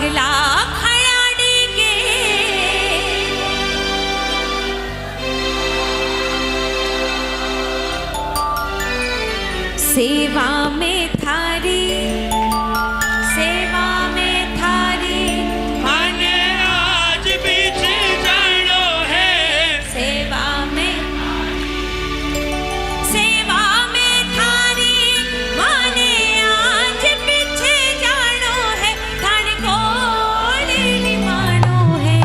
पागला खड़ाड़ी के सेवा में थारी माने आज बीच जानो है सेवा में थारी माने आज पीछे जानो है थान कोली निमानो है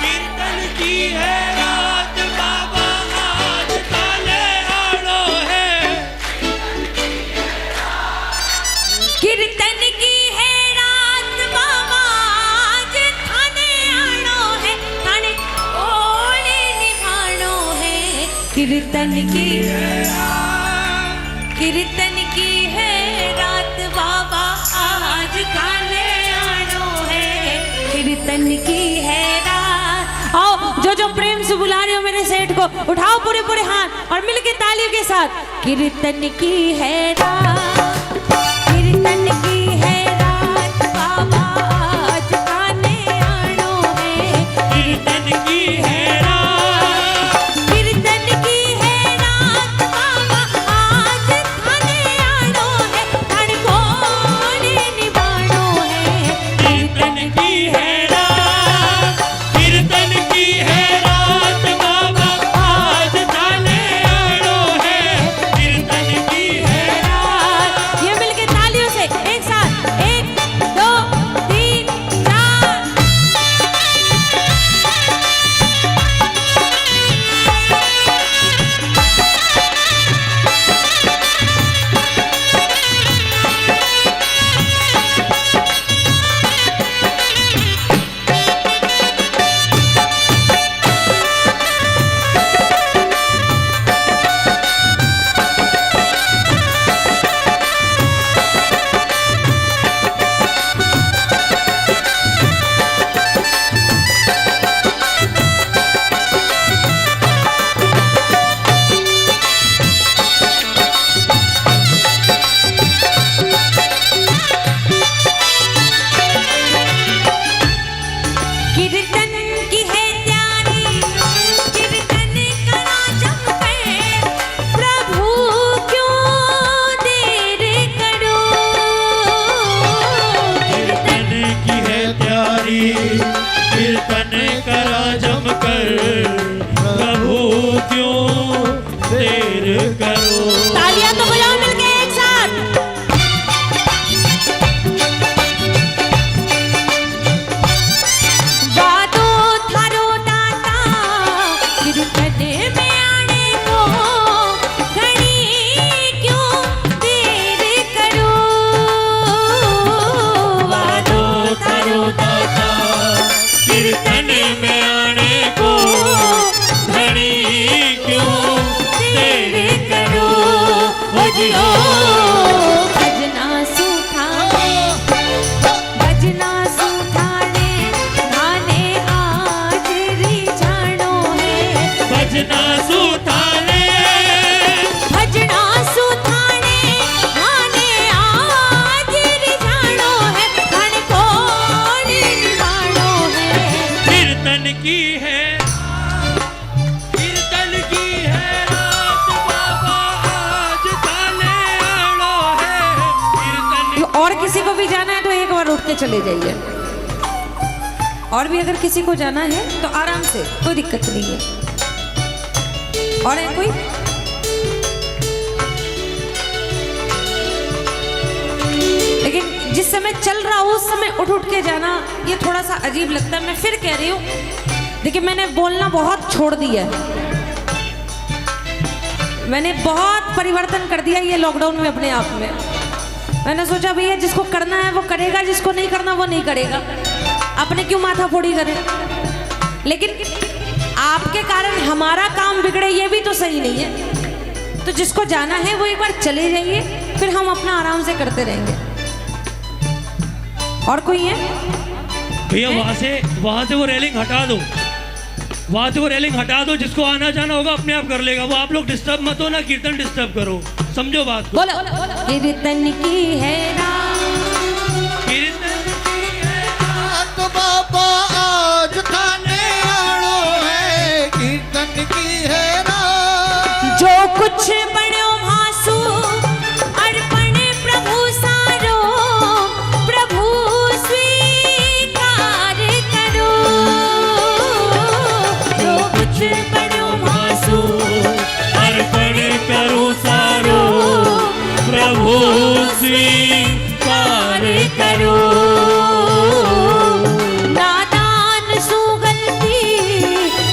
कीर्तन की है रात बाबा आज ताले आड़ो है कीर्तन की है रात बाबा आज थाने आनो है थाने कोली निभानो है कीर्तन की है रात बाबा आज थाने आनो है कीर्तन की है रात। आओ जो प्रेम से बुला रहे हो मेरे सेठ को उठाओ पूरे हाथ और मिलके तालियों के साथ कीर्तन की है रात कीर्तन की है रात बाबा आज थाने आनो है कीर्तन की है रात कीर्तन की है रात बाबा आज थाने आनो है थान कोली निभानो है कीर्तन की है रात कीर्तन की है रात बाबा आज ताले आड़ो है कीर्तन की है रात ये मिलके तालियों से एक साथ 1 2 3 4 कीर्तन की है त्यारी कीर्तन करा जमकर प्रभु क्यों देर करो कीर्तन की है प्यारी कीर्तन करा जमकर प्रभु क्यों देर करो तालियां तो बजाओ मिलके एक साथ वादो थारो दाता कीर्तन में आने को घड़ी क्यों देर करो वादो थारो दाता कीर्तन में आने को घड़ी क्यों देर करो हो जियो भजना सुठाने गाने आज रिझानो है भजना सुताने गाने आज रिझानो है थान कोली निभानो है कीर्तन की है रात बाबा आज ताले आड़ो है कीर्तन और किसी को भी जाना है तो एक बार उठ के चले जाइए और भी अगर किसी को जाना है तो आराम से कोई दिक्कत नहीं है और है कोई लेकिन जिस समय चल रहा हो उस समय उठ के जाना ये थोड़ा सा अजीब लगता है। मैं फिर कह रही हूँ देखिए मैंने बोलना बहुत छोड़ दिया है मैंने बहुत परिवर्तन कर दिया ये लॉकडाउन में अपने आप में मैंने सोचा भैया जिसको करना है वो करेगा जिसको नहीं करना वो नहीं करेगा अपने क्यों माथा फोड़ी करें लेकिन आपके कारण हमारा काम बिगड़े ये भी तो सही नहीं है तो जिसको जाना है वो एक बार चले जाइए फिर हम अपना आराम से करते रहेंगे और कोई है भैया वहां से वो रेलिंग हटा दो वहां से वो रेलिंग हटा दो जिसको आना जाना होगा अपने आप कर लेगा वो आप लोग डिस्टर्ब मत हो ना कीर्तन डिस्टर्ब करो समझो बात को बोलो कीर्तन की है रात कीर्तन की है रात बाबा आज खाने आनो है, कीर्तन की है रात। जो कुछ बड़ो भासु अर्पण प्रभु सारो, प्रभु स्वीकार करो। जो कुछ बड़ो भासु अर्पण करो सारो, प्रभु स्वीकार करो। नादान सु गलती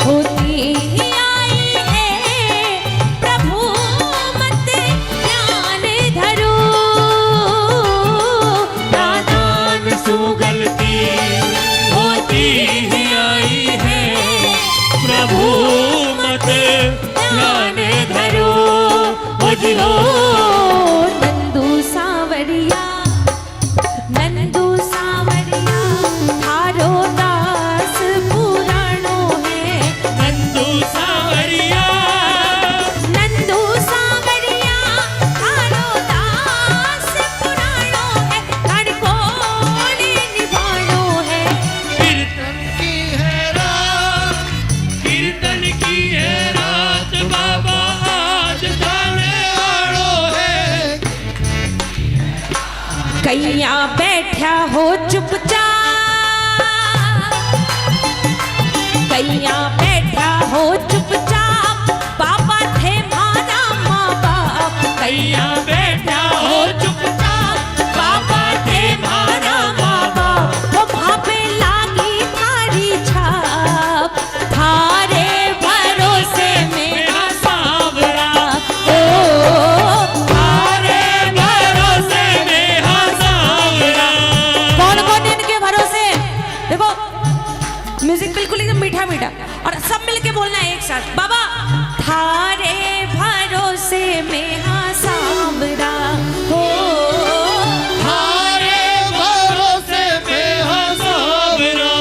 होती ही आई है, प्रभु मत ध्यान धरो। नादान सु गलती होती ही आई है, प्रभु मत ध्यान धरो। हो जी हो। नंदू सावरिया, नंदू सावरिया, थारो दास पुराणो है। नंदू सावरिया, नंदू सावरिया, थारो दास पुराणो है। धड़ कोने निभाणो है। कीर्तन की है रात, कीर्तन की है रात, बाबा आज खाने आनो है। कैया बैठा हो चुपचाप, कैया बैठा हो चुपचाप, बाबा थे मारा माँ बाप। कैया बैठा हो चुपचाप, बाबा थे मारा माँ बाप। वो भापे लागी थारी छाप, थारे भरोसे मेरा सांवरा। ओ तारे भरोसे में हाँ सांवरा। कौन कौन इनके भरोसे? देखो म्यूजिक बिल्कुल एकदम मीठा मीठा, और सब मिलके बोलना है एक साथ। बाबा थारे भरोसे में हाँ सांवरा हो। थारे भरोसे में हाँ सांवरा।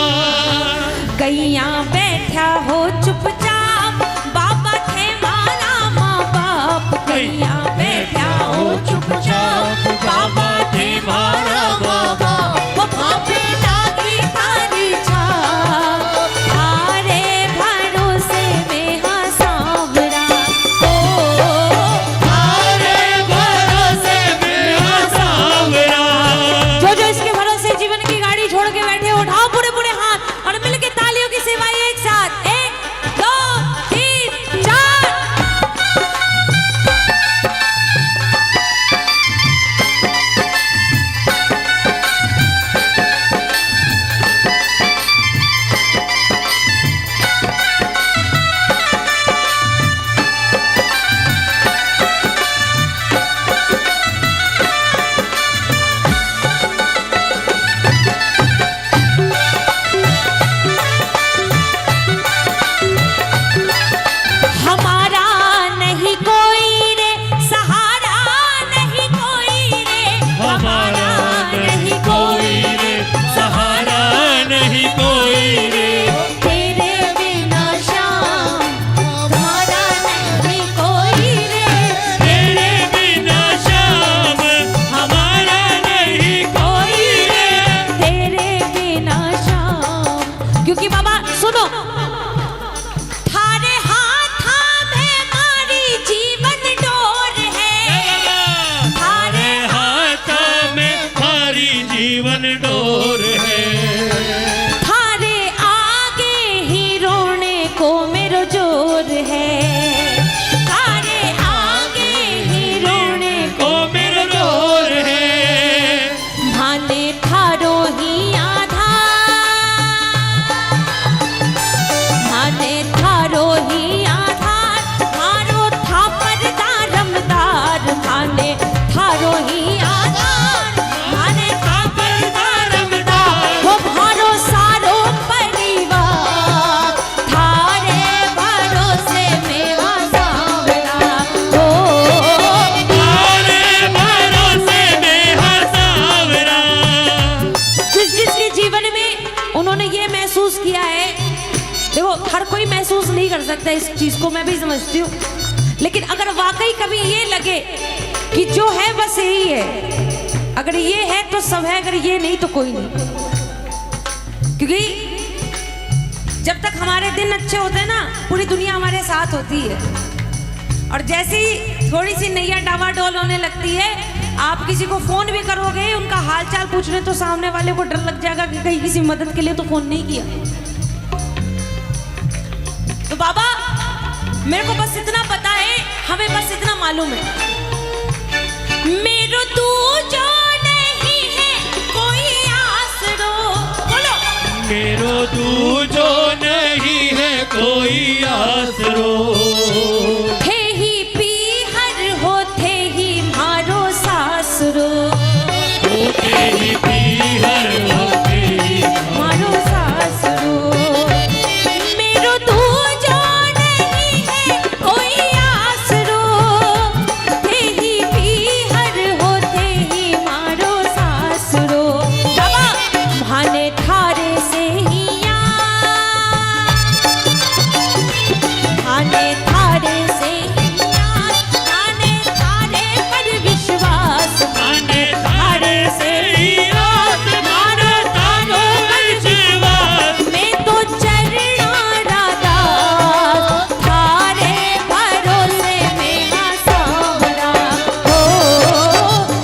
कैया बैठा हो चुपचाप, बाबा थे मारा माँ बाप। कैया बैठा हो चुपचाप, बाबा थे मारा माँ बाप। वो भापे लागी थारी छाप, थारे भरोसे में हाँ सांवरा हो। तारे भरोसे में हाँ सांवरा। जो इसके भरोसे जीवन की गाड़ी छोड़ के बैठे, उठाओ पूरे पूरे हाथ और मिलके तालियों की सेवाएं एक साथ। 1 2 3 4। हमारा नहीं कोई रे सहारा, नहीं कोई रे हमारा नहीं कोई रे, सहारा नहीं कोई रे। तेरे बिना श्याम हमारा नहीं कोई रे। तेरे बिना शाम हमारा नहीं कोई रे। तेरे बिना श्याम। क्योंकि बाबा सुनो, थारे हाथ में मारी जीवन डोर है। तारे हाथों में हमारी जीवन डोर है। थारे आगे ही रोने को मेरो जोर है। थारे आगे ही रोने को ओ मेरा डोर है। भाने थारो ही आधार, भाने थारो ही आधार। मारो था पर्दा रमदार, भाने थारो ही आधार। भाने था पर्दा रमदार। वो भारो सारो परिवार, थारे भरोसे में हाँ सांवरा हो। तारे भरोसे में हाँ सांवरा। जिसके जीवन में उन्होंने ये महसूस किया है, देखो हर कोई महसूस नहीं कर सकता इस चीज को, मैं भी समझती हूँ। लेकिन अगर वाकई कभी ये लगे कि जो है बस यही है, अगर ये है तो सब है, अगर ये नहीं तो कोई नहीं। क्योंकि जब तक हमारे दिन अच्छे होते हैं ना, पूरी दुनिया हमारे साथ होती है। और जैसे ही थोड़ी सी नैया डावाडोल होने लगती है, आप किसी को फोन भी करोगे उनका हालचाल पूछने, तो सामने वाले को डर लग जाएगा कि कहीं किसी मदद के लिए तो फोन नहीं किया। तो बाबा मेरे को बस इतना पता है, हमें बस इतना मालूम है, मेरो तू जो नहीं है कोई आसरो। बोलो मेरो तू जो नहीं है कोई आसरो, थे ही पीहर हो थे ही मारो सासरो, थे ही पीहर हो थे ही मारो सासरो। मेरो तू जो नहीं है कोई आसरो, थे ही पीहर हो थे ही मारो सासरो। बाबा भाने थारे से ही आने थारे से ही आने थारे पर विश्वास, आने थारे से ही आसमाना तारो विश्वास। मैं तो चरणा राधा थारे भरोसे में सांवरा हो,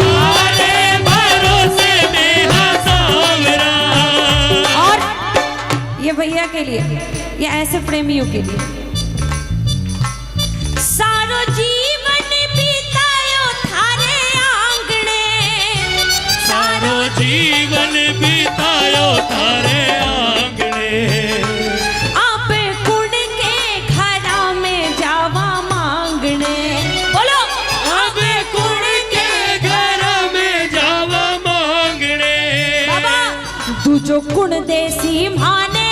तारे भरोसे में सांवरा। और ये भैया के लिए, ये ऐसे प्रेमियों के लिए, सारो जीवन बितायो थारे आंगणे, सारो जीवन बितायो थारे आंगणे, आप कुण के घरा में जावा मांगणे। बोलो अब कुण के घर में जावा मांगणे। बाबा दूजो कुण देसी माने,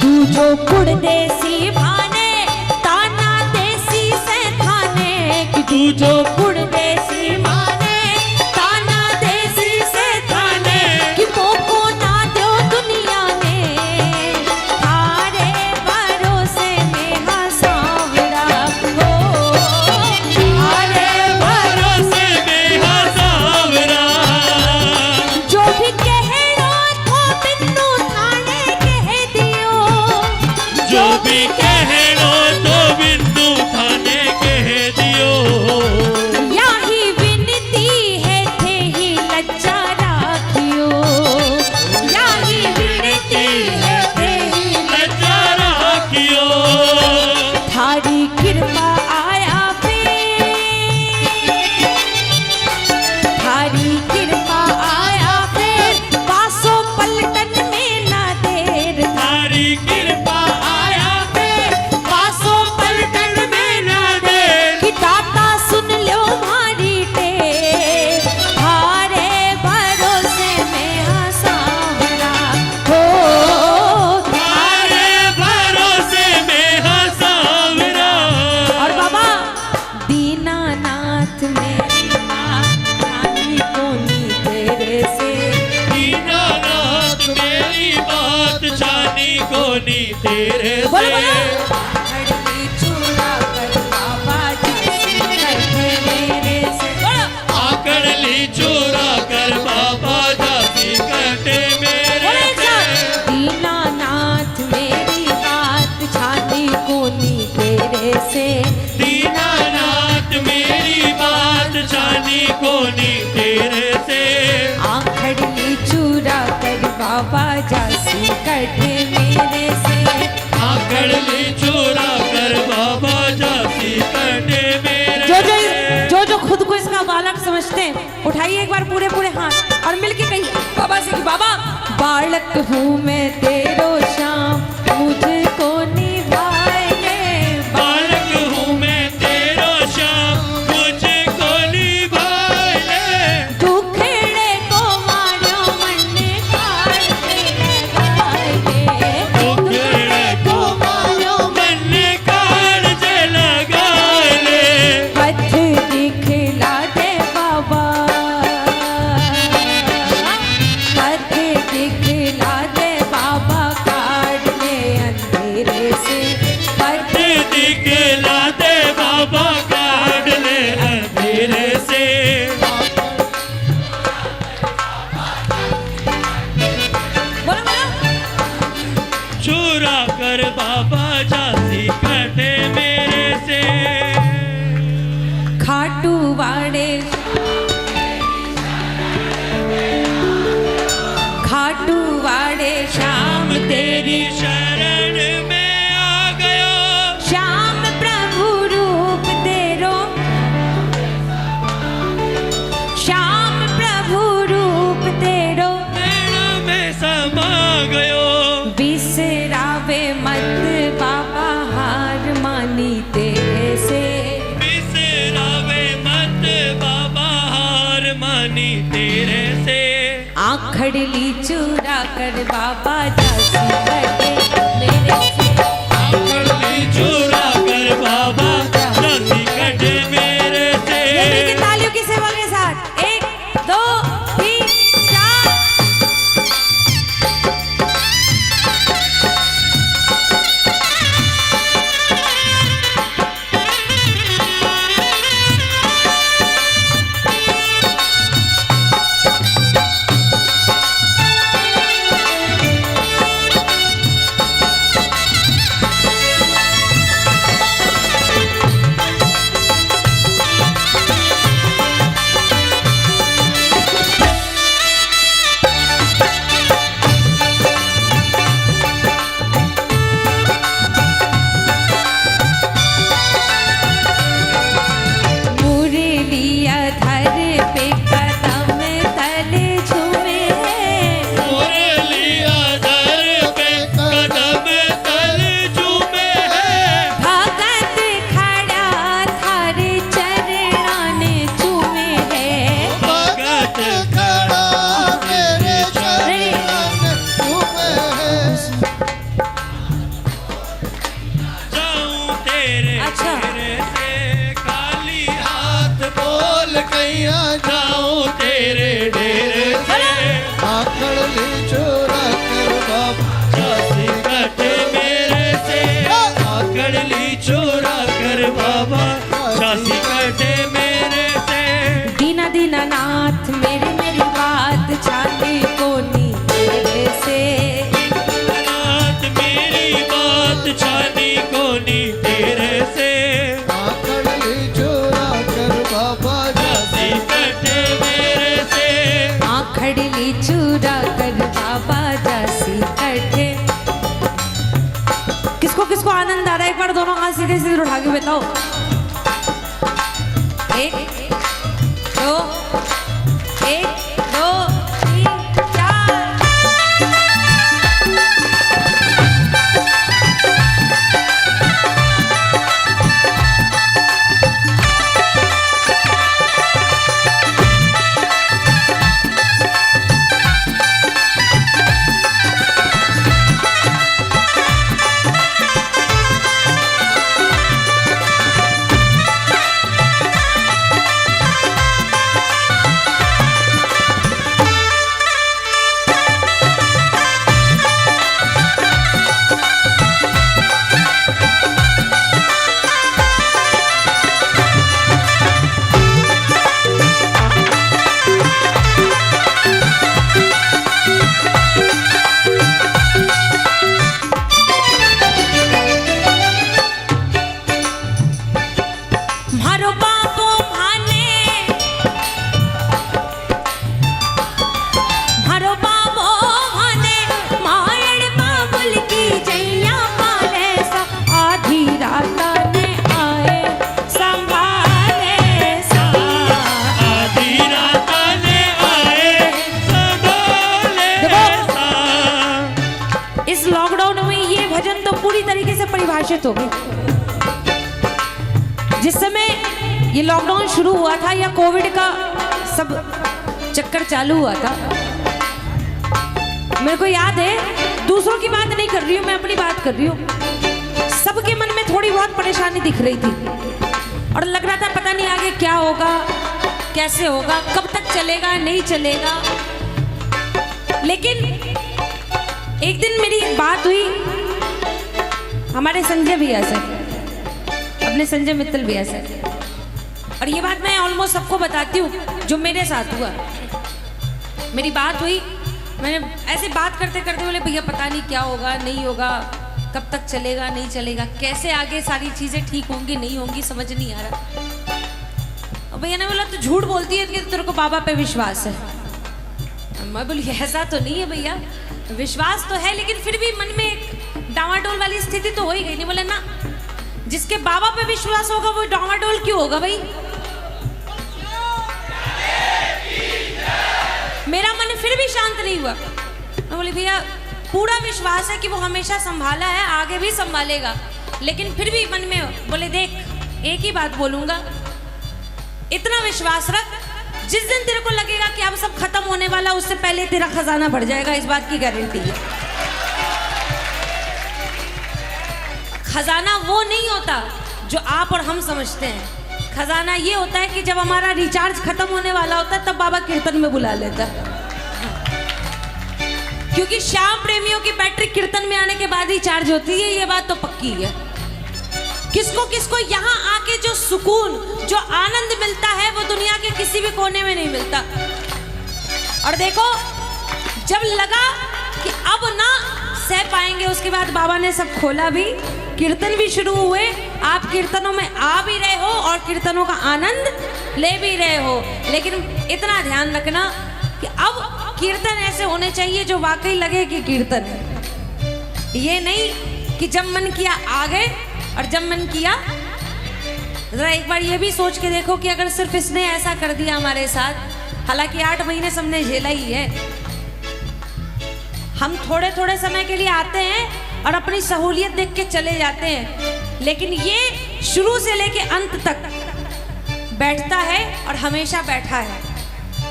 दूजो कुण देसी भाने, ताना देसी से थाने। कि दूजो कुण देसी माने, ताना देसी से थाने। कि मोको ना दो दुनिया ने थारे भरोसे में हाँ सांवरा हो, थारे भरोसे में हाँ सांवरा। जो भी कहनो तो बिन्नू थाने कह दियो, जो भी कहनो तो बिंदु थाने कह दियो। याही विनती है थे ही लज्जा राखियो, याही विनती है थे ही लज्जा राखियो। थारी कृपा आया पे, थारी कृपा आया पे, पासों पलटन में ना देर। थारी कृपा आया पे, पासों पलटन में ना देर। कि दाता सुन लो मारी टेर, थारे भरोसे में हाँ सांवरा हो, थारे भरोसे में हाँ सांवरा। और बाबा दीनानाथ मेरी बात रानी कोनी तेरे से। दीनानाथ मेरी बात जानी कोनी तेरे बोलो से। बोलो हड़की चूड़ा कर बाबा जी करते मेरे से। बोलो आकड़ ली चोरा कर बाबा जाती कटे मेरे बोले से। सब दीनानाथ मेरी बात छाती कोनी तेरे से। दीनानाथ मेरी बात जानी कोनी तेरे से। आखड़ी चूरा कर बाबा जासी कटे मेरे से। आकड़ ली चोरा कर बाबा जाती कटे मेरे जो जो से। जो खुद को इसका बालक समझते हैं, उठाइए एक बार पूरे पूरे हाथ और मिलके कहिए बाबा से कि बाबा बालक हूँ मैं तेरो श्याम, मुझको निभाए। बालक हूँ मैं तेरो श्याम, मुझको निभाए। दुखड़े को मारो मन काटे लगाए, दुखड़े को मारो मन काट लगा ले। पथ दिखला दे बाबा, पथ दिखला दे बाबा। आखड़ ली चुरा कर बाबा जासी कटे मेरे से। आखड़ी चुरा कर बाबा जासी कटे मेरे से। ये देखिए तालियों की सेवा के साथ 1 2 3 4। मुरलिया धर पे कदम तले झूमे मुरलिया दर पे कदम तल झूमे है। भगत खड़ा थारे चरणान चूमे है। भगत खड़ा मेरे चरण चूमे है। जाऊं तेरे अच्छा। डेरे से खाली हाथ बोल कैया जाऊं तेरे डेरे से। आखड़ ली चोरा कर बाबा जासी कटे मेरे से। आकड़ ली चोरा कर बाबा जासी कटे मेरे से। दीना दीना नाथ मेरी मेरी बात छाती कोनी तेरे से। नाथ मेरी बात छानी कोनी तेरे से। आखड़ ली चोरा कर बाबा जासी कटे मेरे से। आखड़ ली चूरा कर बाबा जासी कटे। किसको किसको आनंद आ रहा है एक बार दोनों हाथ सीधे सीधे उठा के बताओ। 1 2 1 2 3 4। मारो बाबो भाने मारो बाबो भाने मायड़ बाबुल की जैया पाले सा। आधी रात ने आए संभाले सा। आधी रात ने आए संभाले सा। इस लॉकडाउन में ये भजन तो पूरी तरीके से परिभाषित हो गए। जिस समय ये लॉकडाउन शुरू हुआ था या कोविड का सब चक्कर चालू हुआ था, मेरे को याद है, दूसरों की बात नहीं कर रही हूँ, मैं अपनी बात कर रही हूँ। सबके मन में थोड़ी बहुत परेशानी दिख रही थी और लग रहा था पता नहीं आगे क्या होगा, कैसे होगा, कब तक चलेगा, नहीं चलेगा। लेकिन एक दिन मेरी एक बात हुई हमारे संजय भैया से, अपने संजय मित्तल भैया से, और ये बात मैं ऑलमोस्ट सबको बताती हूँ जो मेरे साथ हुआ। मेरी बात हुई, मैंने ऐसे बात करते करते बोले भैया पता नहीं क्या होगा, नहीं होगा, कब तक चलेगा, नहीं चलेगा, कैसे आगे सारी चीज़ें ठीक होंगी, नहीं होंगी, समझ नहीं आ रहा। और भैया ने बोला तो झूठ बोलती है कि तेरे को बाबा पे विश्वास है। मैं बोली ऐसा तो नहीं है भैया, विश्वास तो है लेकिन फिर भी मन में एक डावाडोल वाली स्थिति तो हो ही गई। नहीं बोले ना, जिसके बाबा पे विश्वास होगा वो डावाडोल क्यों होगा भाई। मेरा मन फिर भी शांत नहीं हुआ। मैं बोली भैया पूरा विश्वास है कि वो हमेशा संभाला है, आगे भी संभालेगा, लेकिन फिर भी मन में बोले देख एक ही बात बोलूंगा, इतना विश्वास रख, जिस दिन तेरे को लगेगा कि अब सब खत्म होने वाला, उससे पहले तेरा खजाना बढ़ जाएगा, इस बात की गारंटी है। खजाना वो नहीं होता जो आप और हम समझते हैं। खजाना ये होता है कि जब हमारा रिचार्ज खत्म होने वाला होता है तब बाबा कीर्तन में बुला लेता है। क्योंकि श्याम प्रेमियों की बैटरी कीर्तन में आने के बाद ही चार्ज होती है, ये बात तो पक्की है। किसको किसको यहाँ आके जो सुकून, जो आनंद मिलता है वो दुनिया के किसी भी कोने में नहीं मिलता। और देखो, जब लगा कि अब ना सह पाएंगे, उसके बाद बाबा ने सब खोला भी, कीर्तन भी शुरू हुए। आप कीर्तनों में आ भी रहे हो और कीर्तनों का आनंद ले भी रहे हो। लेकिन इतना ध्यान रखना कि अब कीर्तन ऐसे होने चाहिए जो वाकई लगे कि कीर्तन है। ये नहीं कि जब मन किया आ गए और जब मन किया। जरा एक बार ये भी सोच के देखो कि अगर सिर्फ इसने ऐसा कर दिया हमारे साथ, हालांकि 8 महीने सबने झेला ही है। हम थोड़े थोड़े समय के लिए आते हैं और अपनी सहूलियत देख के चले जाते हैं, लेकिन ये शुरू से लेके अंत तक बैठता है और हमेशा बैठा है।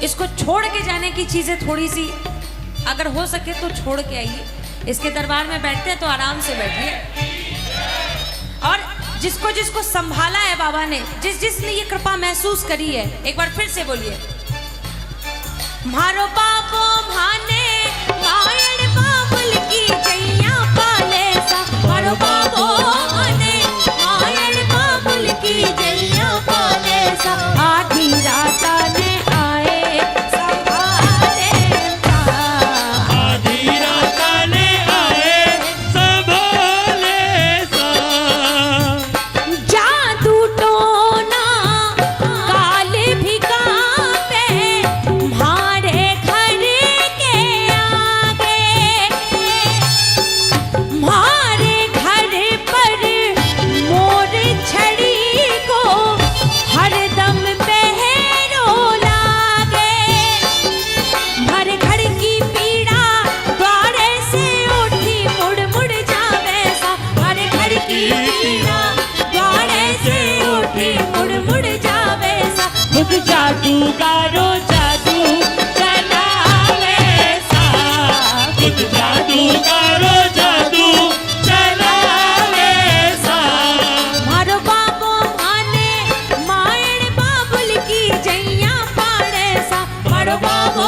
इसको छोड़ के जाने की चीजें थोड़ी सी अगर हो सके तो छोड़ के आइए। इसके दरबार में बैठते हैं तो आराम से बैठिए। और जिसको जिसको संभाला है बाबा ने, जिस जिसने ये कृपा महसूस करी है, एक बार फिर से बोलिए, मारो बाबो भाने मायड़ बाबुल की जैया पाले सा। मारो बाबो भाने मायड़ बाबुल की जैया पाले सा। आधी रात ने आए संभाले सा। आधी रात ने आए संभाले सा। जादू टोना काले भी कांपे म्हारे घर के आगे। म्हारे घर पर मोर छड़ी को हरदम पहरो लागे। म्हारे घर की पीड़ा द्वारे से उठी मुड़ मुड़ जावे सा। म्हारे घर की पीड़ा द्वारे से उठी मुड़ मुड़ जावे सा। खुद जादूगारो जादू चलावे सा। खुद जादूगारो जादू चलावे सा। मारो बाबो माने मायड़ बाबुल की जैया पाड़े सा। मारो बाबो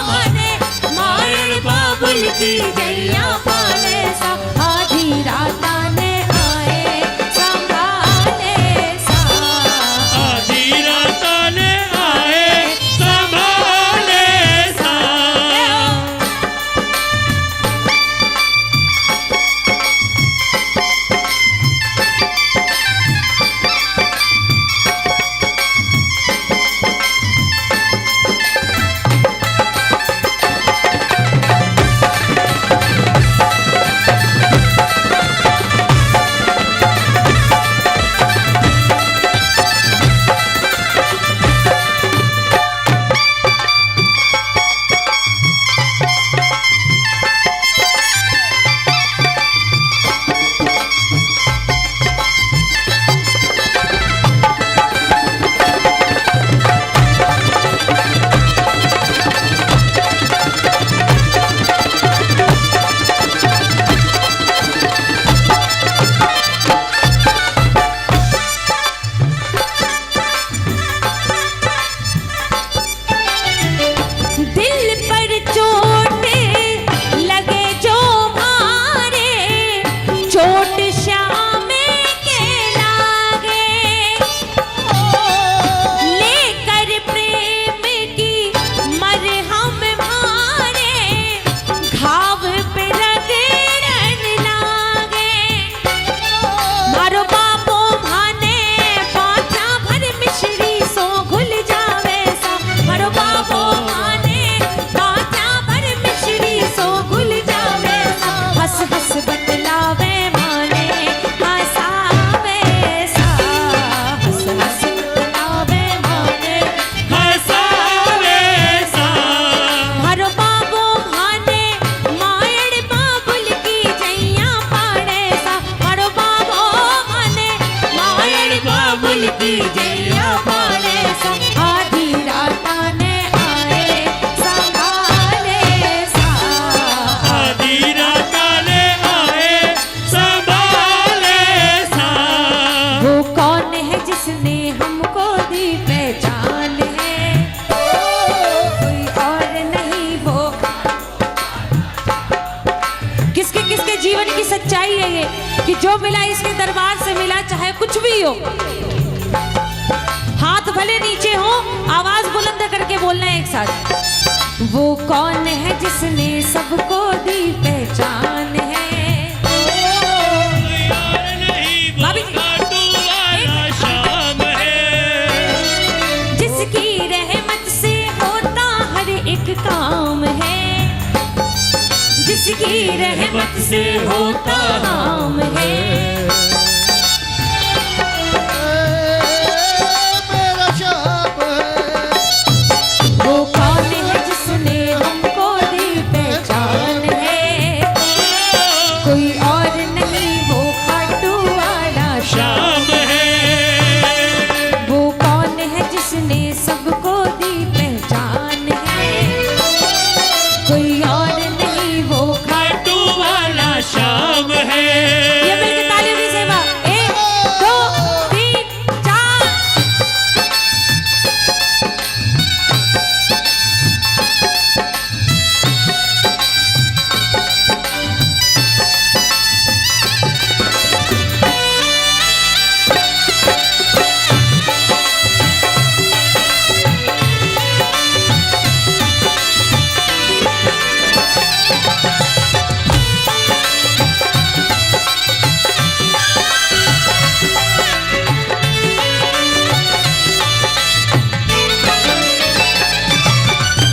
माने मायड़ बाबुल की जैया पाड़े सा। आधी रात ने आए संभाले सा। आधी रात ने आए संभाले सा। दिल पर चोट लगे जो मारे, चोट श्याम के लागे। लेकर प्रेम की मरहम मारे, घाव पे रगड़न लागे। मारो बाबो भाने पाछा भर मिश्री सो घुल जावे सा। मारो बाबो भाने पाछा भर मिश्री सो घुल जावे सा। हंस हंस बतलावे माने हंसावे सा। हंस हंस बतलावे माने हंसावे सा। मारो बाबो भाने मायड़ बाबुल की जैया पाड़े सा। मारो बाबो भाने मायड़ बाबुल की जैया पाड़े सा। आधी रात ने कुछ भी हो, हाथ भले नीचे हो, आवाज बुलंद करके बोलना है एक साथ। वो कौन है जिसने सबको दी पहचान है। भाभी जी, जिसकी रहमत से होता हर एक काम है, जिसकी रहमत से होता काम है। मेरा शाम है। वो कौन है जिसने हमको दी पहचान है, कोई और नहीं वो खाटू वाला शाम है। वो कौन है जिसने सबको दी पहचान है, कोई और नहीं वो खाटू वाला शाम है। ये मिलके तालियों की सेवा। 1 2 3 4।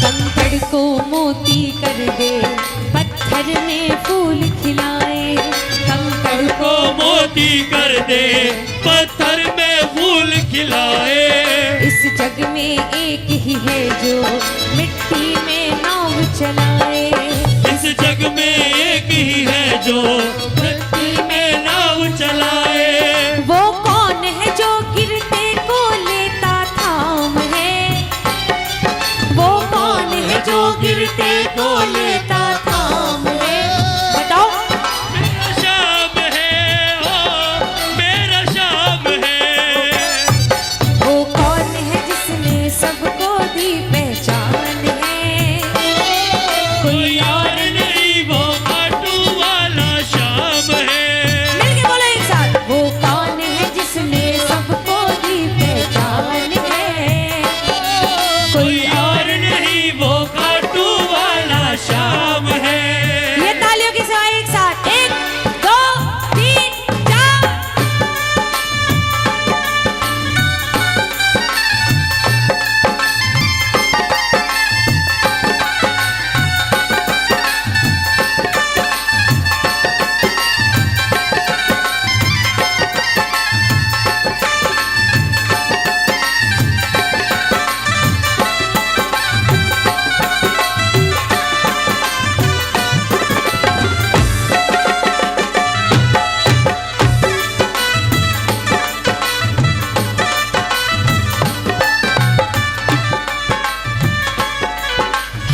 कंकड़ को मोती कर दे, पत्थर में फूल खिलाए। कंकड़ को मोती कर दे, पत्थर में फूल खिलाए। इस जग में एक ही है जो मिट्टी में नाव चलाए। इस जग में एक ही है जो मिट्टी में नाव चलाए। वो कौन है जो गिरते को लेता थाम है, वो कौन है जो गिरते को लेता थाम है। बताओ। मेरा शाम है, ओ मेरा शाम है। वो कौन है जिसने सबको दी पहचान है, कोई और नहीं वो खाटू वाला शाम है। मिलके बोलो एक साथ। वो कौन है जिसने सबको दी पहचान है, कोई और नहीं वो खाटू वाला शाम है। ये तालियों की सेवा एक साथ। 1 2 3 4।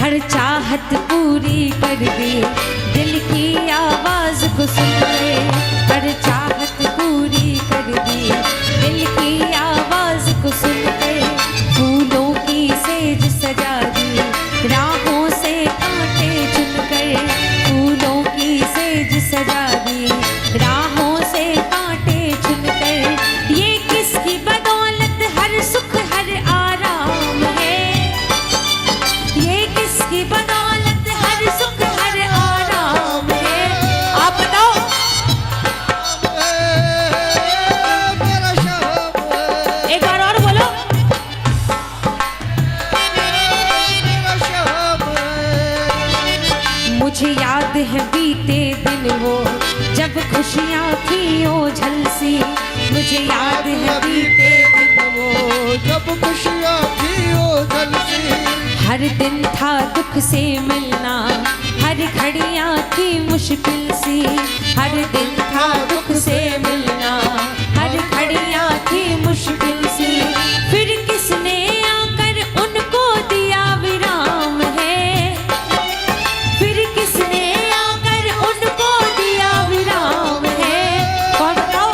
हर चाहत पूरी कर दे, दिल की आवाज को सुन ले। हर चाहत पूरी कर दे, दिल की आवाज को सुन ले। फूलों की सेज सजा दी, राहों से कांटे चुन कर। फूलों की सेज सजा दी, राहों से कांटे चुन कर। ये किसकी बदौलत हर सुख हर आराम है, ये किसकी बदौलत हर सुख हर आराम है। आप बताओ। मेरा शाम है। एक बार और बोलो। मेरा शाम है। मुझे याद है बीते दिन वो जब खुशियाँ थी ओझल सी। मुझे याद है बीते दिन वो जब खुशियाँ थी ओझल सी। हर दिन था दुख से मिलना, हर घड़ियाँ थी मुश्किल सी। हर दिन था दुख से मिलना, हर घड़ियाँ थी मुश्किल सी। फिर किसने आकर उनको दिया विराम है, फिर किसने आकर उनको दिया विराम है। कौन बताओ।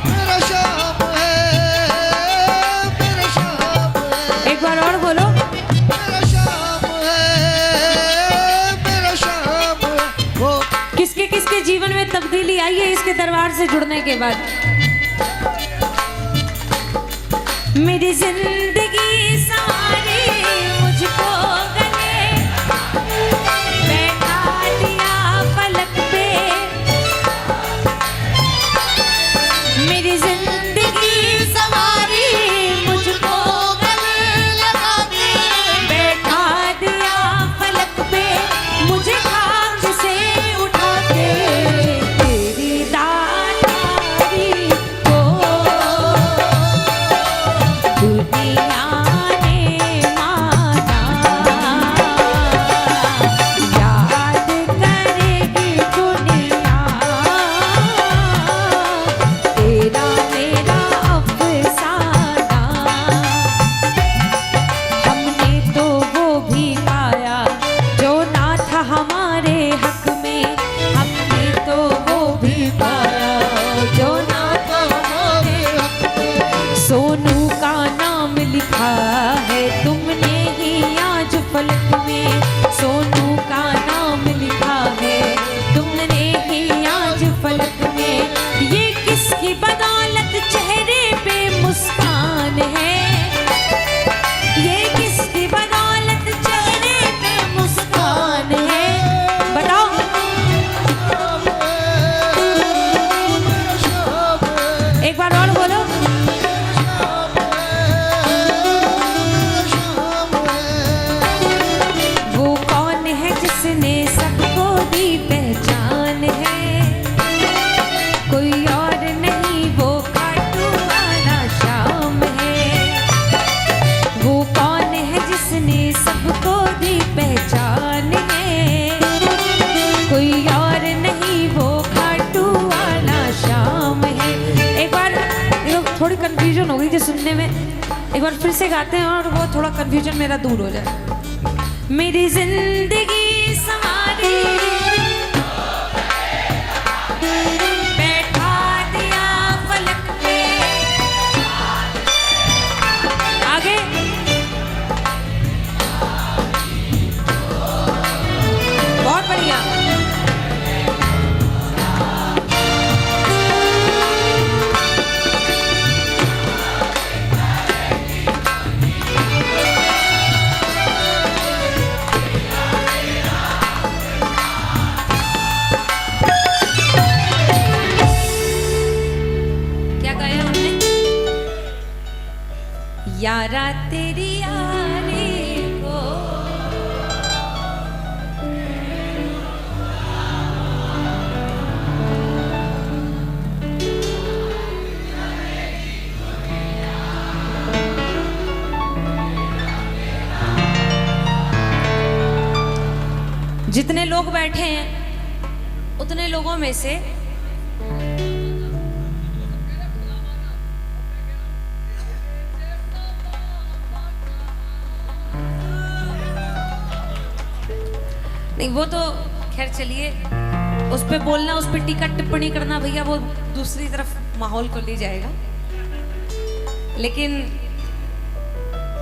मेरा शाम है। मेरा शाम है। एक बार और बोलो। मेरा शाम है। मेरा शाम है। वो किसके किसके जीवन में तब्दीली आई है इसके दरबार से जुड़ने के बाद। मेरी जिंदगी सारी मुझको गले बैठा दिया पलक पे। मेरी जिंदगी सवारी मुझको गले लगा के बैठा दिया पलक पे। मुझे खाक से उठा के तेरी दातारी को दुनिया ने माना। याद करेगी दुनिया तेरा मेरा अफसाना। हमने तो वो भी पाया जो ना था हमारे हक में। हमने तो वो भी पाया जो ना था हमारे हक में। सोनू का नाम लिखा है तुमने ही आज फलक में। सोनू का नाम लिखा है तुमने ही आज फलक में। ये किसकी बदौलत चेहरे पे मुस्कान है। ये किसकी बदौलत चेहरे पे मुस्कान है। बताओ एक बार और बोलो। वो कौन है जिसने सबको दी पहचान है। कोई और नहीं वो खाटू वाला शाम है। वो कौन है जिसने सबको दी पहचान है। कोई और नहीं वो खाटू वाला शाम है। एक बार थोड़ी कंफ्यूजन हो गई थी सुनने में। एक बार फिर से गाते हैं और वो थोड़ा कंफ्यूजन मेरा दूर हो जाए। मेरी जिंदगी सवारी बैठा दिया फलक पे। आगे बहुत बढ़िया। क्या गाया हमने? यारा तेरी यारी को जितने लोग बैठे हैं उतने लोगों में से नहीं, वो तो खैर चलिए, उस पे बोलना, उस पे टीका टिप्पणी करना भैया वो दूसरी तरफ माहौल को ले जाएगा। लेकिन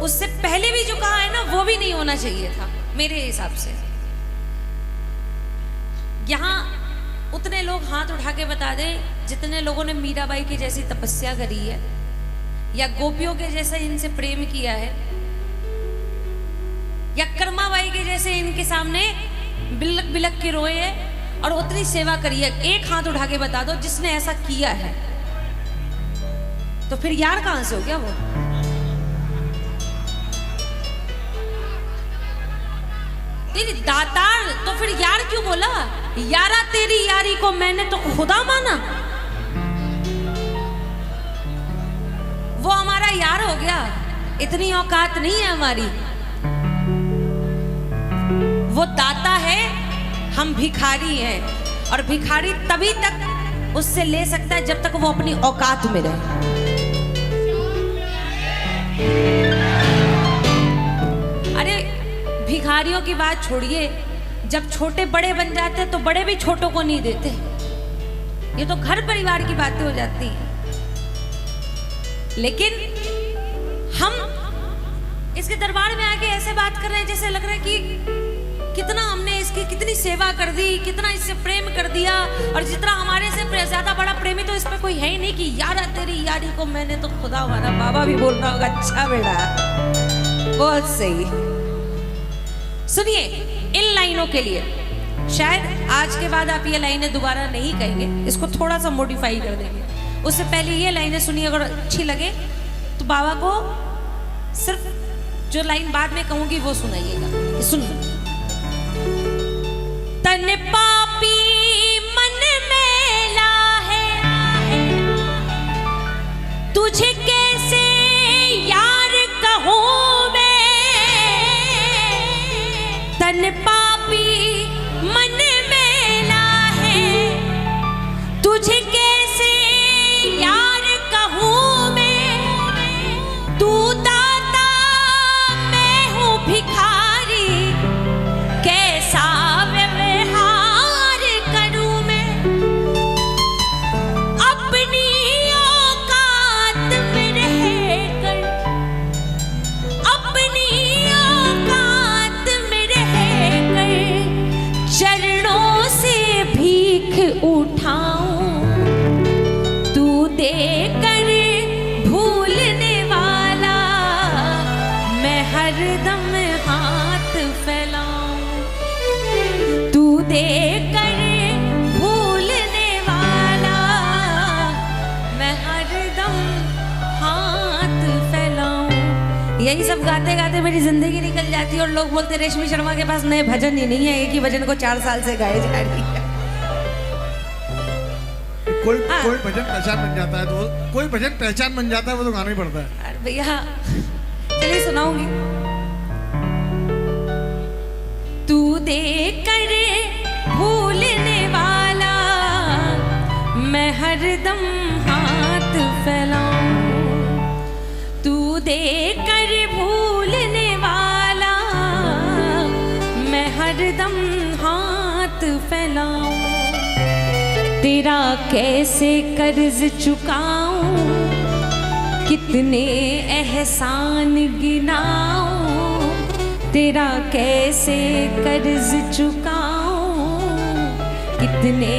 उससे पहले भी जो कहा है ना वो भी नहीं होना चाहिए था मेरे हिसाब से। यहाँ उतने लोग हाथ उठा के बता दें जितने लोगों ने मीराबाई की जैसी तपस्या करी है या गोपियों के जैसे इनसे प्रेम किया है या कर्माबाई के जैसे इनके सामने बिलक बिलक के रोए हैं और उतनी सेवा करी है। एक हाथ उठा के बता दो जिसने ऐसा किया है। तो फिर यार कहां से हो गया वो? तेरी दातार तो फिर यार क्यों बोला? यारा तेरी यारी को मैंने तो खुदा माना। वो हमारा यार हो गया, इतनी औकात नहीं है हमारी। वो दाता है, हम भिखारी हैं, और भिखारी तभी तक उससे ले सकता है जब तक वो अपनी औकात में रहे। अरे भिखारियों की बात छोड़िए, जब छोटे बड़े बन जाते हैं तो बड़े भी छोटों को नहीं देते। ये तो घर परिवार की बातें हो जाती हैं। लेकिन हम इसके दरबार में आके ऐसे बात कर रहे हैं जैसे लग रहा है कि कितना हमने इसके इसकी कितनी सेवा कर दी, कितना इससे प्रेम कर दिया, और जितना हमारे से ज्यादा बड़ा प्रेमी तो इसमें कोई है ही नहीं कि यार तेरी यारी को मैंने तो खुदा हमारा बाबा भी बोल रहा होगा अच्छा बेटा, बहुत सही। सुनिए इन लाइनों के लिए, शायद आज के बाद आप ये लाइनें दोबारा नहीं कहेंगे, इसको थोड़ा सा मॉडिफाई कर देंगे। उससे पहले ये लाइनें सुनिए, अगर अच्छी लगे तो बाबा को सिर्फ जो लाइन बाद में कहूंगी वो सुनाइएगा। सुनिए। तन पापी मन मेला है, तुझे कैसे यार कहूं मैं, तन पापी मन मेला है, तुझे कैसे यार कहूं मैं, तू दाता मैं हूँ भिखारी, कैसा व्यवहार करूं मैं, अपनी औकात में रहकर, अपनी औकात में रहकर चरणों से भीख उठाऊं, तू देकर भूलने वाला मैं हरदम हाथ फैलाऊं, तू देकर भूलने वाला मैं हरदम हाथ फैलाऊं। यही सब गाते गाते मेरी जिंदगी निकल जाती है और लोग बोलते रेशमी शर्मा के पास नए भजन ही नहीं है, एक ही भजन को 4 साल से गाए जा रही है। कोई भजन पहचान बन जाता है, तो कोई भजन पहचान बन जाता है वो तो गाना ही पड़ता है। अरे भैया चलिए सुनाऊंगी। तू देकर भूलने वाला मैं हरदम हाथ फैलाऊं, तू देकर भूलने वाला मैं हरदम हाथ फैलाऊं, तेरा कैसे कर्ज चुकाऊं, कितने एहसान गिनाऊं, तेरा कैसे कर्ज चुकाऊं, कितने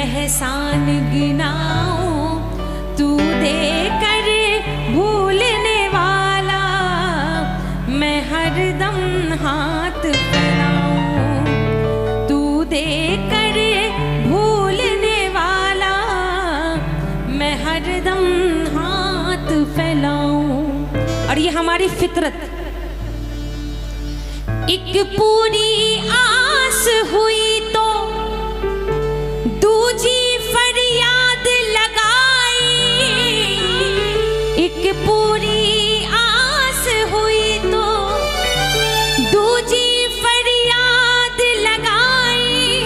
एहसान गिनाऊं, तू देकर भूलने वाला मैं हरदम हाथ फैलाऊं, तू देकर भूलने वाला मैं हरदम हाथ फैलाऊं। और ये हमारी फितरत। एक पूरी आस हुई तो दूजी फरियाद लगाई, एक पूरी आस हुई तो दूजी फरियाद लगाई,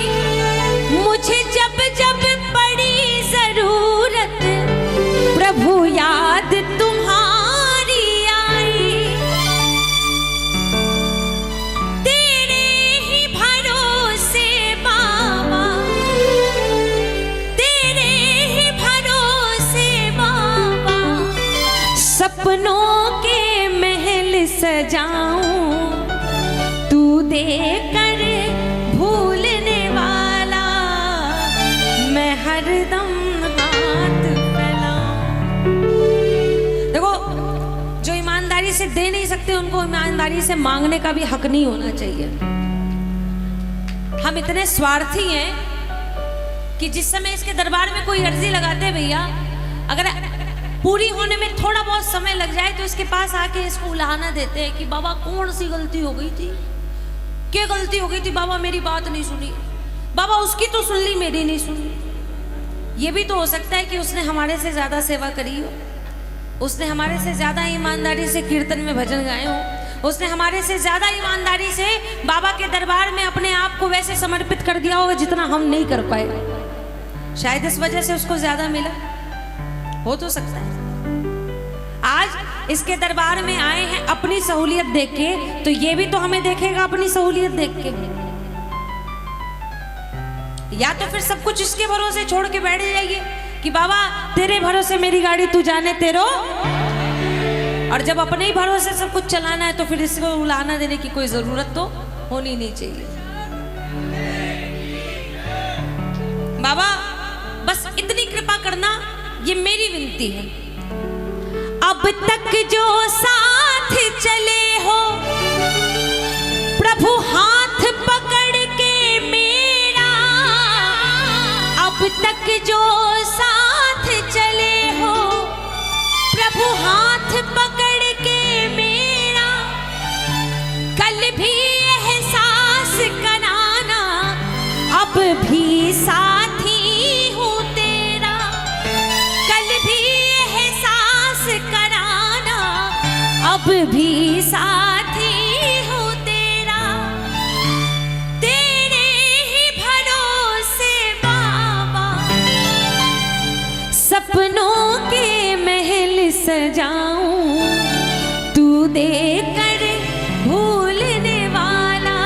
मुझे जब जब पड़ी जरूरत प्रभु याद तुम्हारी आई, तेरे ही भरोसे बाबा, तेरे ही भरोसे बाबा, सपनों के महल सजाऊं, तू देकर भूलने वाला मैं हरदम हाथ फैलाऊं। देखो जो ईमानदारी से दे नहीं सकते उनको ईमानदारी से मांगने का भी हक नहीं होना चाहिए। हम इतने स्वार्थी हैं कि जिस समय इसके दरबार में कोई अर्जी लगाते भैया, अगर पूरी होने में थोड़ा बहुत समय लग जाए तो इसके पास आके इसको उलाहना देते हैं कि बाबा कौन सी गलती हो गई थी, क्या गलती हो गई थी बाबा, मेरी बात नहीं सुनी, बाबा उसकी तो सुन ली मेरी नहीं सुनी। ये भी तो हो सकता है कि उसने हमारे से ज्यादा सेवा करी हो, उसने हमारे से ज्यादा ईमानदारी से कीर्तन में भजन गाए हो, उसने हमारे से ज्यादा ईमानदारी से बाबा के दरबार में अपने आप को वैसे समर्पित कर दिया होगा जितना हम नहीं कर पाए। शायद इस वजह से उसको ज्यादा मिला हो तो सकता है। आज इसके दरबार में आए हैं अपनी सहूलियत देख के, तो ये भी तो हमें देखेगा अपनी सहूलियत देख के, या तो फिर सब कुछ इसके भरोसे छोड़ के बैठ जाइए कि बाबा तेरे भरोसे मेरी गाड़ी तू जाने तेरो, और जब अपने ही भरोसे सब कुछ चलाना है तो फिर इसको उलाहना देने की कोई जरूरत तो होनी नहीं चाहिए। बाबा बस इतनी कृपा करना, ये मेरी विनती है। अब तक जो साथ चले हो प्रभु हाथ पकड़ के मेरा, अब तक जो साथ चले हो प्रभु हाथ पकड़ के मेरा, कल भी एहसास कराना अब भी साथी हूँ तेरा, कल भी एहसास कराना अब भी साथी हूँ तेरा, तेरे ही भरोसे बाबा सपनों के महल सजाऊं, तू देकर भूलने वाला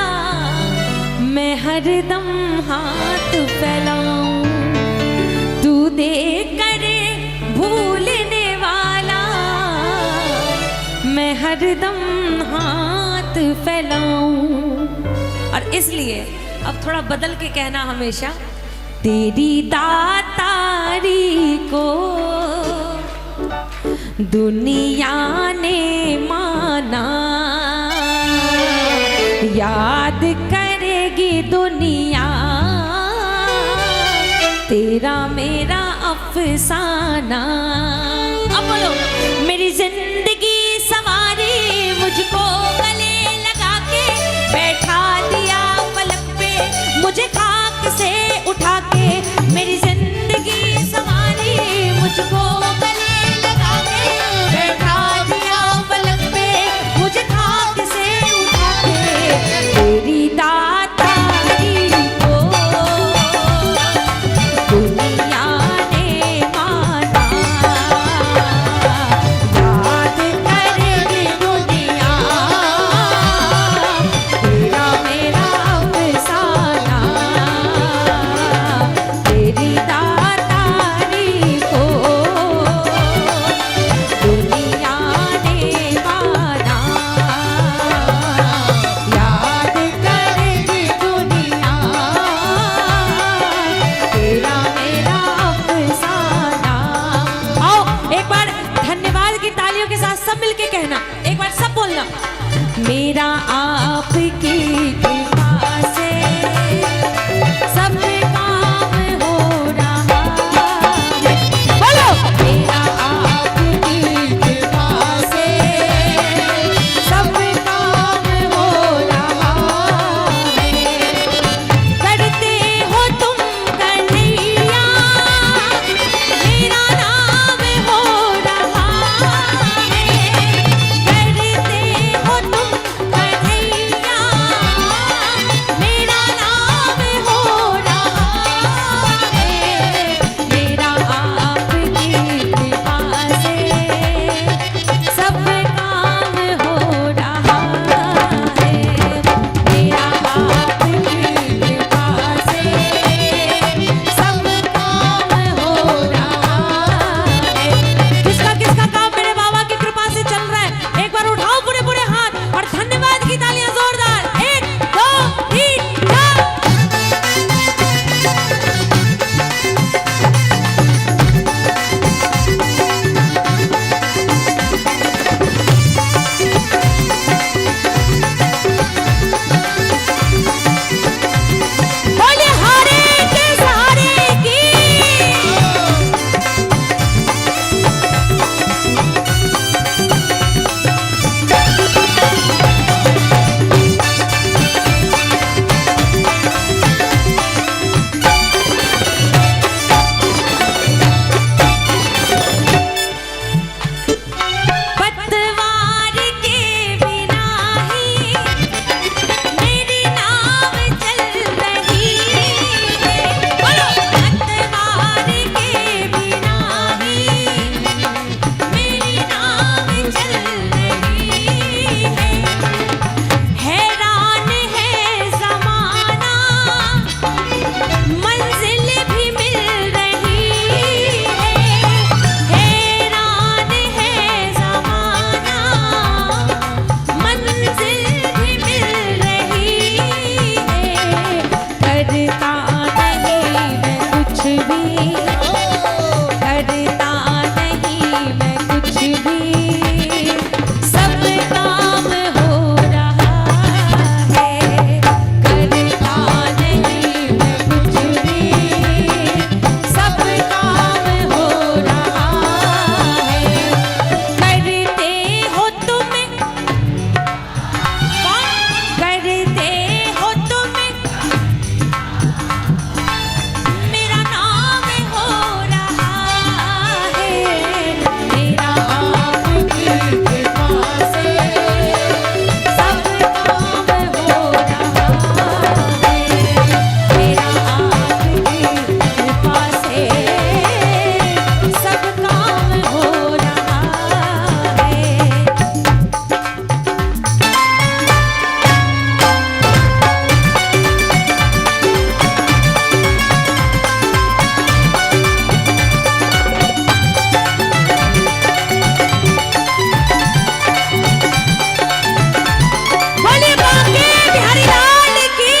मैं हरदम हाथ फैलाऊं, तू देकर भूलने वाला मैं हरदम हाथ फैलाऊं। और इसलिए अब थोड़ा बदल के कहना हमेशा, तेरी दातारी को दुनिया ने माना, याद करेगी दुनिया तेरा मेरा अफसाना। अब बोलो, मेरी जिंदगी सवारी मुझको गले लगा के, बैठा दिया पलक पे मुझे खाक से उठा के, मेरी जिंदगी सवारी मुझको गले लगा के, बैठा दिया पलक पे मुझे खाक से उठा के, तेरी दातारी को दुनिया ने माना, याद करेगी दुनिया तेरा मेरा अफसाना, तेरी दातारी को दुनिया ने माना, याद करेगी दुनिया तेरा मेरा अफसाना। आओ एक बार धन्यवाद की तालियों के साथ सब मिलके कहना, एक बार सब बोलना, मेरा आपकी कृपा से सब काम हो रहा है, बोलो, मेरा आपकी कृपा से सब काम हो रहा है, करते हो तुम कन्हैया मेरा नाम हो रहा है, करते हो तुम कन्हैया भी सब काम हो रहा है, करता नहीं मैं कुछ भी सब काम हो रहा है। करते हो तुम करते हो तुम मेरा नाम हो रहा है, मेरा आपकी कृपा से सब काम हो रहा है, मेरा आपकी कृपा से सब काम हो रहा है। बोलिए बांके बिहारी लाल की।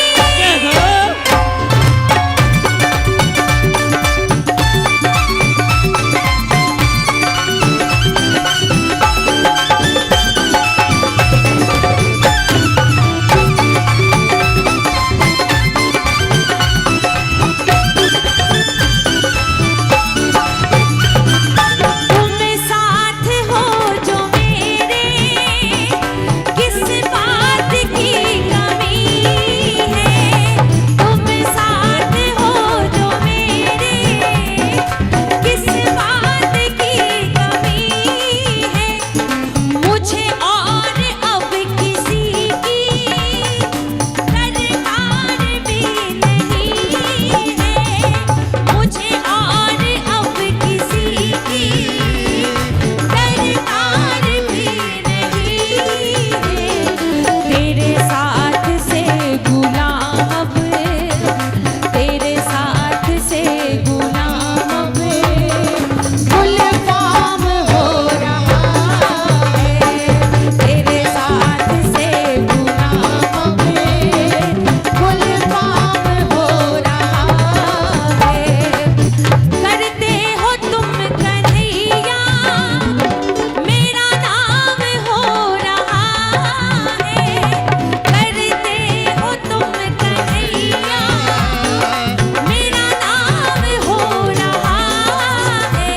तुम साथ हो जो मेरे, किस बात की कमी है, तुम साथ हो जो मेरे, किस बात की कमी है, मुझे और अब किसी की दरकार भी नहीं है, मुझे और अब किसी की दरकार भी नहीं है। तेरे साथ से गुलाम अब, तेरे साथ से गुलाम अब गुल फाम हो रहा है, तेरे साथ से गुलाम अब गुल फाम हो रहा है। करते हो तुम कन्हैया मेरा नाम हो रहा है, करते हो तुम कन्हैया मेरा नाम हो रहा है,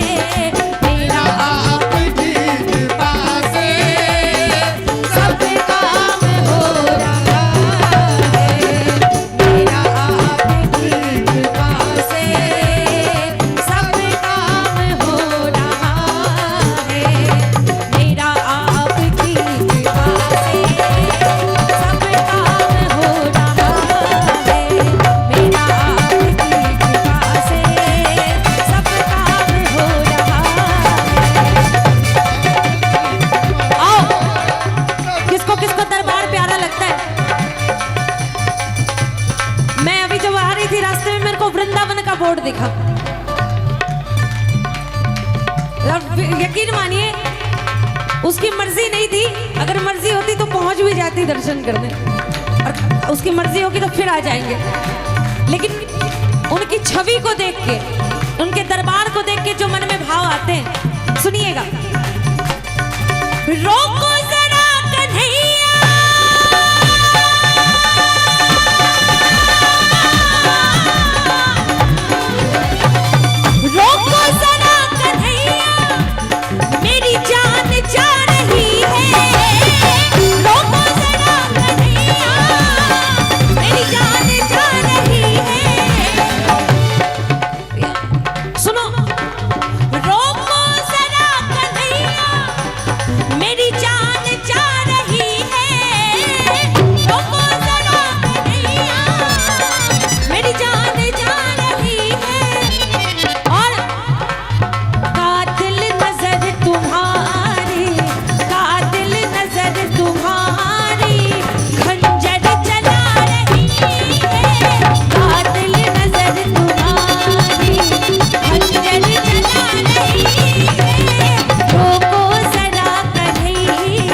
मेरा आपकी कृपा से सब काम हो रहा है, मेरा आपकी कृपा से सब काम हो रहा है, मेरा आपकी कृपा से सब काम हो रहा है, मेरा आपकी कृपा से सब काम हो रहा है। आओ, किसको किसको दरबार प्यारा लगता है? मैं अभी जब आ रही थी रास्ते में मेरे को वृंदावन का बोर्ड दिखा। अब यकीन मानिए उसकी मर्जी नहीं थी, अगर मर्जी होती तो पहुंच भी जाती दर्शन करने, और उसकी मर्जी होगी तो फिर आ जाएंगे, लेकिन उनकी छवि को देख के, उनके दरबार को देख के जो मन में भाव आते हैं, सुनिएगा। रोको जरा कन्हैया, रोको जरा कन्हैया, मेरी जान जा रही है, रोको जरा कन्हैया, मेरी जान जा रही है। सुनो, रोको जरा कन्हैया, मेरी जान जा रही है, रोको जरा कन्हैया, मेरी जान जा रही है। और कातिल नजर तुम्हारी, कातिल नजर तुम्हारी खंजर चला रही है, कातिल नजर तुम्हारी खंजर चला रही है। रोको जरा कन्हैया,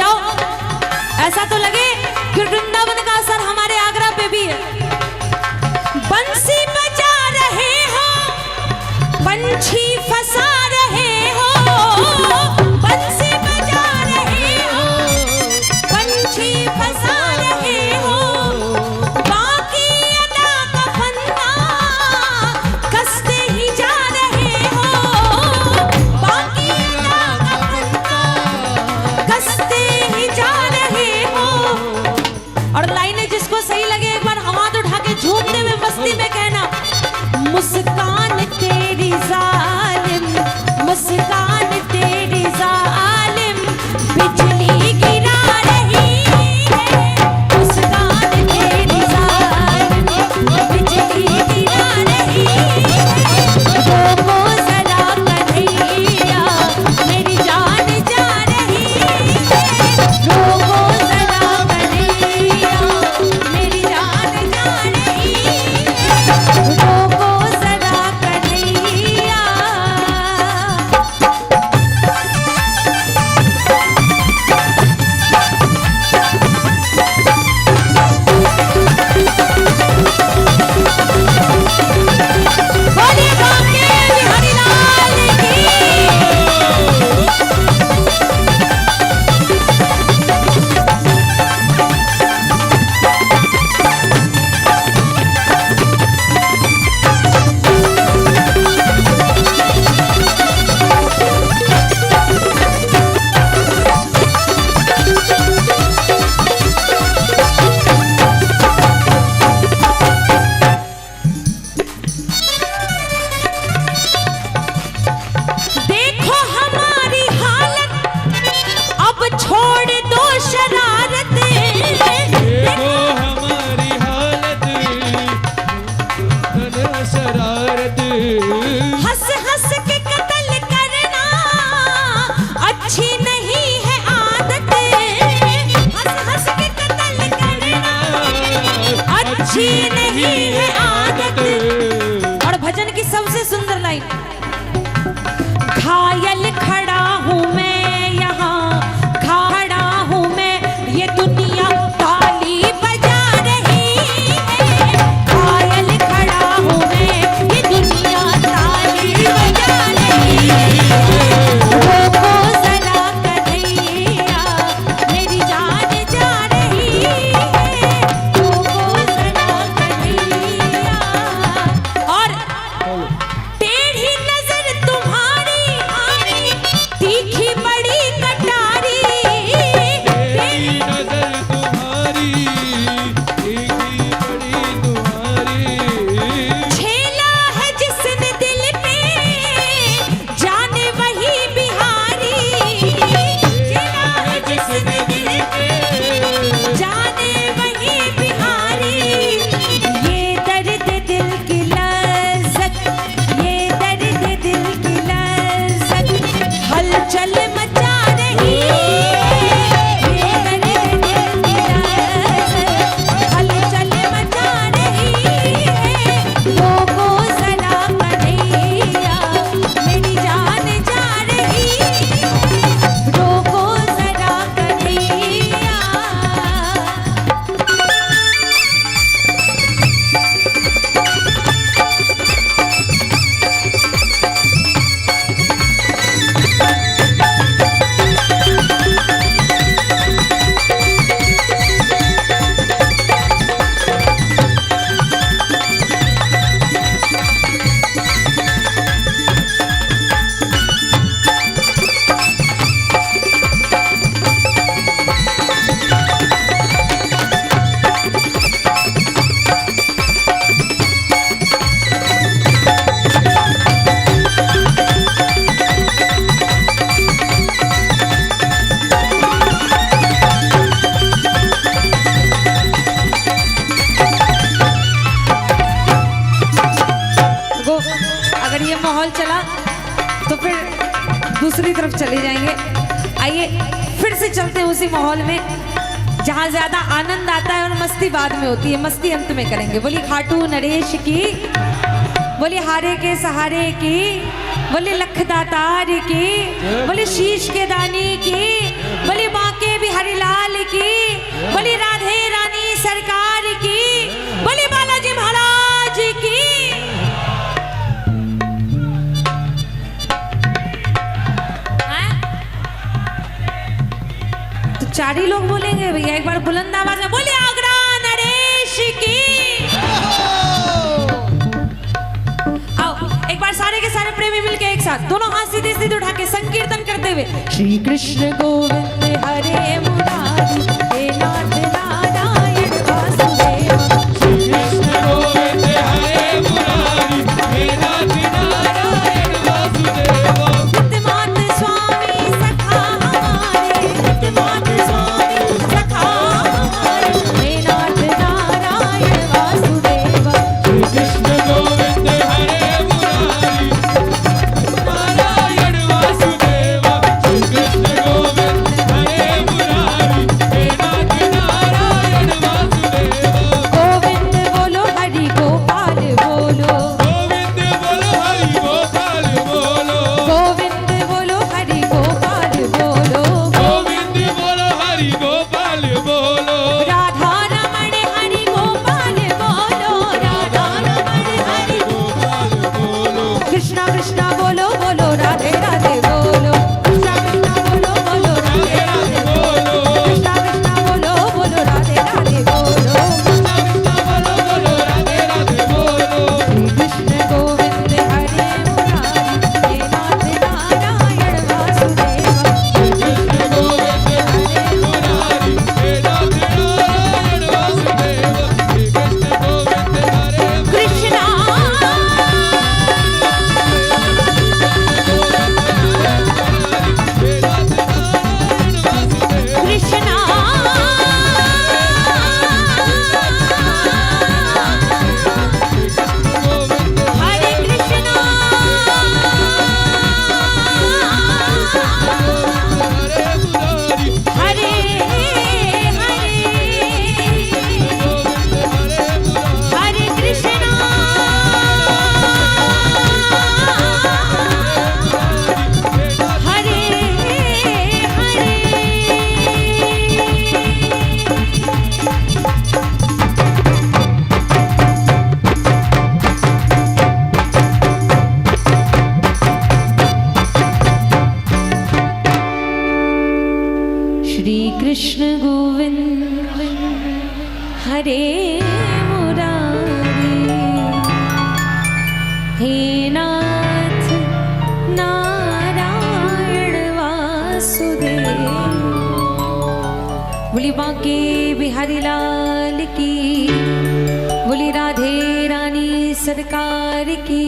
बजाओ, ऐसा तो लगे कि वृंदावन का असर हमारे आगरा पे भी है। बंसी बजा रहे हो, पंछी फंसा रहे हो, बंसी बजा रहे हो, पंछी फंसा रहे हो, बाकी अदा का फंदा कसते ही जा रहे हो, बाकी अदा का फंदा कसते ही जा रहे हो। और लाइनें जिसको सही लगे एक बार हाथ उठा के झूमते हुए मस्ती में कहना, मुस्कान तेरी जालिम, मुस्कान तेरी जालिम, बिजली गिरा रही है, मुस्कान तेरी जालिम, बिजली गिरा रही है, रोको जरा कन्हैया मेरी जान जा रही है, रोको जरा कन्हैया मेरी जान जा रही है, रोको जरा कन्हैया। बोलिए बांके बिहारी लाल की। देखो हमारी हालत, अब छोड़ दो शरारत, देखो हमारी हालत, शरारत, हंस हंस के कत्ल करना अच्छी नहीं है आदत, हंस हंस के कत्ल करना अच्छी नहीं है आदत। और भजन की सबसे सुंदर लाइन, घायल खड़ा हूँ मैं यहाँ, खड़ा हूँ मैं, ये दुनिया ताली बजा रही है, घायल खड़ा हूँ मैं, ये दुनिया ताली बजा रही है, रोको जरा कन्हैया मेरी जान जा रही है, रोको जरा कन्हैया। और टेढ़ी नजर तुम्हारी तीखी बड़ी कटारी, तेरी नजर तुम्हारी, तेरी बड़ी तुम्हारी, छेला है जिसने दिल पे जाने वही बिहारी, छेला है जिसने दिल पे जाने वही बिहारी, ये दर्द दिल की लज़्ज़त, ये दर्द दिल की लज़्ज़त हलचल मचा रही है, ये दर्द दिल की लज़्ज़त हलचल मचा रही है, रोको जरा कन्हैया मेरी जान जा रही है, रोको जरा कन्हैया। माहौल चला तो फिर दूसरी तरफ चले जाएंगे। आइए फिर से चलते हैं उसी माहौल में जहाँ ज्यादा आनंद आता है और मस्ती बाद में होती है। मस्ती अंत में करेंगे। बोली खाटू नरेश की, बोली हारे के सहारे की, बोली लखदातार की, बोली शीश के दानी की, बोली बांके बिहारी लोग बोलेंगे भैया एक बार बुलंद आवाज में बोलिए आगरा नरेश की। आओ एक बार सारे के सारे प्रेमी मिलके एक साथ दोनों हाथ सीधे सीधे उठा के संकीर्तन करते हुए श्री कृष्ण गोविंद हरे मुरारी हे नाथ नारायण वासुदेव। श्री कृष्ण गोविंद हरे मुरारी हे नाथ नारायण वासुदेव। हितमात स्वामी सखा हमारे हितमात स्वामी सखा हमारे हे नाथ नारायण वासुदेव। श्री कृष्ण गोविंद हरे मुरारी नारायण वासुदेव। श्री कृष्ण गोविंद हरे मुरारी हे नाथ नारायण वासुदेव। गोविंद बोलो हरि गोपाल बोलो गोविंद बोलो हरि गोपाल बोलो। गोविंद बोलो हरि गोपाल बोलो गोविंद बोलो हरि गोपाल बोलो। राधा रमण हरि गोपाल बोलो राधा रमण हरि गोपाल बोलो। कृष्णा कृष्णा बोलो बोलो राधे राधे बोलो कृष्णा कृष्णा बोलो बोलो राधे राधे बोलो कृष्णा कृष्णा बोलो बोलो राधे राधे बोलो बोलो बोलो राधे राधे बोलो। श्री कृष्ण गोविंद हरे मुरारी हे नाथ नारायण वासुदेव। कृष्ण गोविंद हरे मुरारी हे नाथ नारायण वासुदेव। श्री कृष्ण गोविंद हरे कृष्णा हे नाथ नारायण वासुदेव। कृष्णा गोविंद हरे कृष्णा हरे मुरारी हरे हरे गोविंद हरे मुरारी हरे कृष्णा हरे हरे। श्री कृष्ण गोविंद हरे मुरारी हे नाथ नारायण वासुदेव। बोली बांके बिहारी लाल की बोली राधे रानी सरकार की।